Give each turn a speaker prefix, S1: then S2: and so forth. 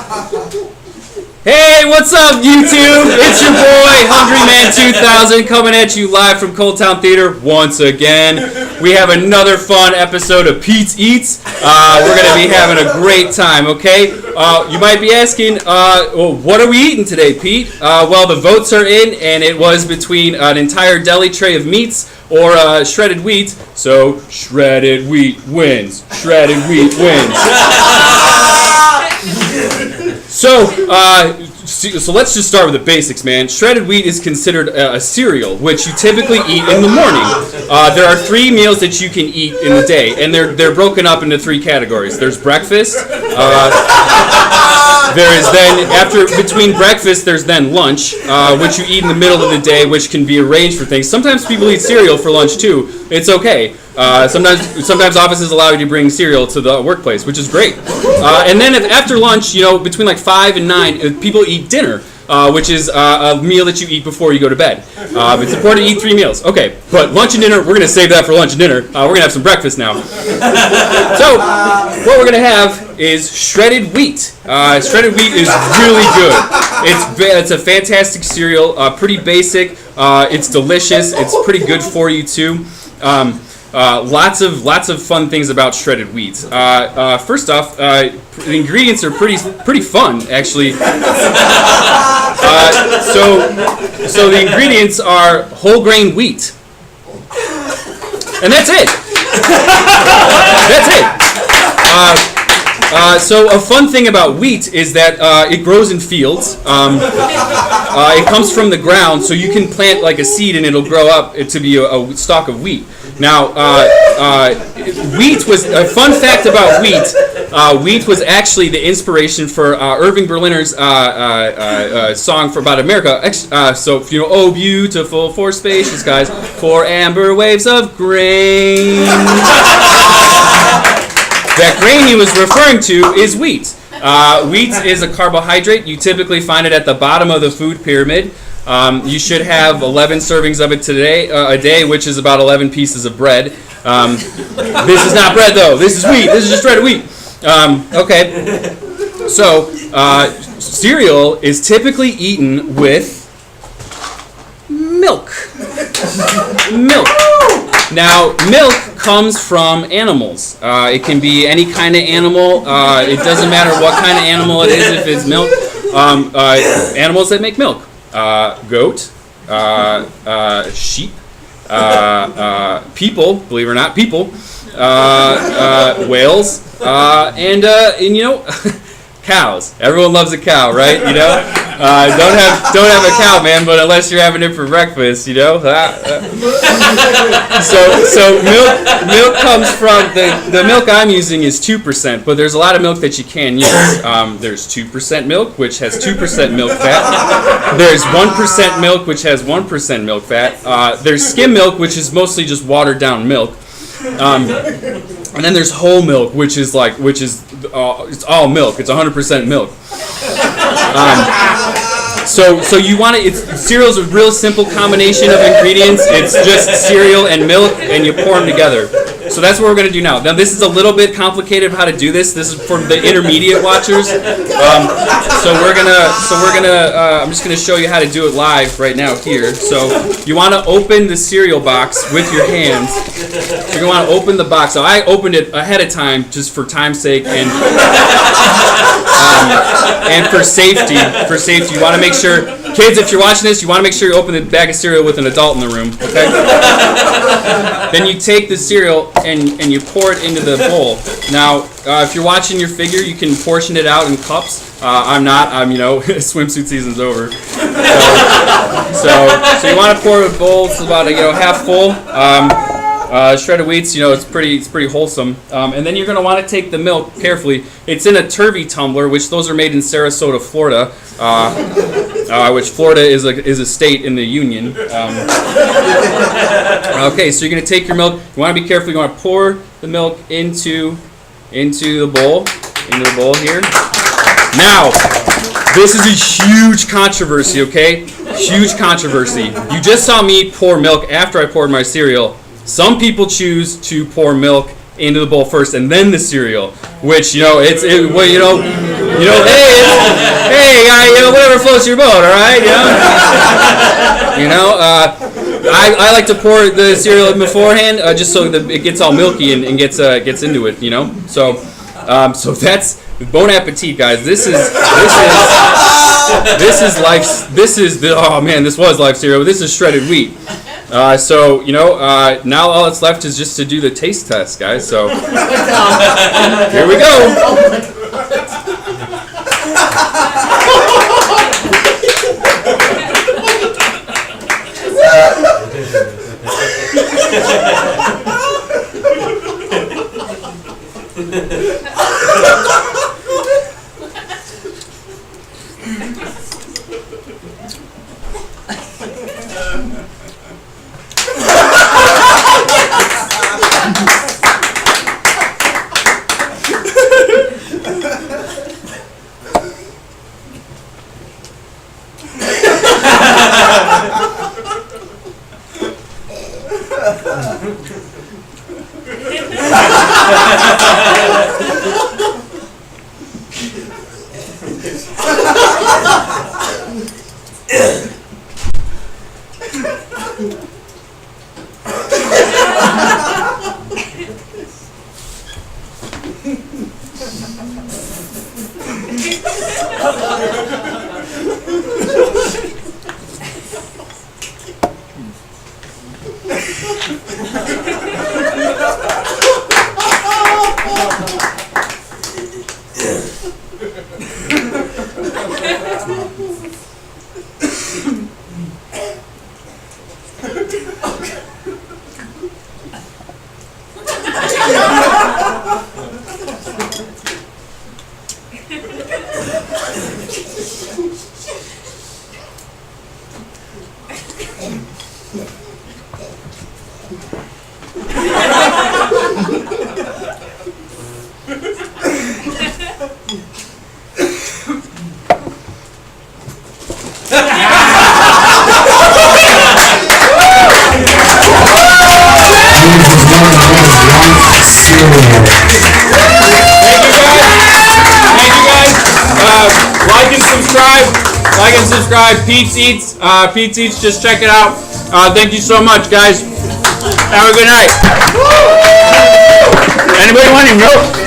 S1: Hey, what's up, YouTube? It's your boy, Hungry Man 2000, coming at you live from Cold Town Theater once again. We have another fun episode of Pete's Eats. We're going to be having a great time, okay? You might be asking, what are we eating today, Pete? Well, the votes are in, and it was between an entire deli tray of meats or shredded wheat. So, shredded wheat wins. Shredded wheat wins. So let's just start with the basics, man. Shredded wheat is considered a cereal, which you typically eat in the morning. There are 3 meals that you can eat in the day, and they're broken up into 3 categories. There's breakfast. There is then, between breakfast, there's then lunch, which you eat in the middle of the day, which can be arranged for things. Sometimes people eat cereal for lunch too. It's okay. Sometimes offices allow you to bring cereal to the workplace, which is great. And then after lunch, between like 5 and 9, people eat dinner, which is a meal that you eat before you go to bed. It's important to eat 3 meals. Okay, but lunch and dinner, we're going to save that for lunch and dinner. We're going to have some breakfast now. So, what we're going to have is shredded wheat. Shredded wheat is really good. It's a fantastic cereal, pretty basic. It's delicious. It's pretty good for you too. Lots of fun things about shredded wheat. First off, the ingredients are pretty fun, actually. So the ingredients are whole grain wheat, and that's it. That's it. So a fun thing about wheat is that it grows in fields. It comes from the ground, so you can plant like a seed and it'll grow up to be a stalk of wheat. Now, wheat was a fun fact about wheat. Wheat was actually the inspiration for Irving Berliner's song about America. So, if you know, oh, beautiful for spacious skies, for amber waves of grain. That grain he was referring to is wheat. Wheat is a carbohydrate. You typically find it at the bottom of the food pyramid. You should have 11 servings of it a day, which is about 11 pieces of bread. This is not bread, though. This is wheat. This is just shredded wheat. Okay. So, cereal is typically eaten with milk. Milk. Now, milk comes from animals. It can be any kind of animal. It doesn't matter what kind of animal it is if it's milk. Animals that make milk. Goat, sheep, people, believe it or not, people, whales, and cows. Everyone loves a cow, right? Don't have a cow, man, but unless you're having it for breakfast, So milk comes from the milk I'm using is 2%, but there's a lot of milk that you can use. There's 2% milk, which has 2% milk fat. There's 1% milk, which has 1% milk fat. There's skim milk, which is mostly just watered down milk. And then there's whole milk, which is it's all milk. It's 100% milk. So you want to? Cereal's a real simple combination of ingredients. It's just cereal and milk, and you pour them together. So that's what we're going to do now. Now this is a little bit complicated how to do this. This is for the intermediate watchers. I'm just gonna show you how to do it live right now here. So you want to open the cereal box with your hands. You're gonna want to open the box. So I opened it ahead of time just for time's sake and for safety. For safety, you want to make sure, kids, if you're watching this, you want to make sure you open the bag of cereal with an adult in the room. Okay. Then you take the cereal and you pour it into the bowl. Now, if you're watching your figure, you can portion it out in cups. I'm not. Swimsuit season's over. So you want to pour a bowl. It's about half full. Shredded wheats, it's pretty wholesome. And then you're going to want to take the milk carefully. It's in a Turvey tumbler, which those are made in Sarasota, Florida, which Florida is a state in the Union. Okay, so you're going to take your milk. You want to be careful. You want to pour the milk into the bowl here. Now, this is a huge controversy, okay? Huge controversy. You just saw me pour milk after I poured my cereal. Some people choose to pour milk into the bowl first and then the cereal, which, Whatever floats your boat, all right, I like to pour the cereal in beforehand, just so that it gets all milky and gets into it, So that's bon appetit, guys. This was life cereal. This is shredded wheat. Now all that's left is just to do the taste test, guys. So here we go. Like and subscribe. Pete's Eats. Pete's Eats. Just check it out. Thank you so much, guys. Have a good night. Anybody want any milk?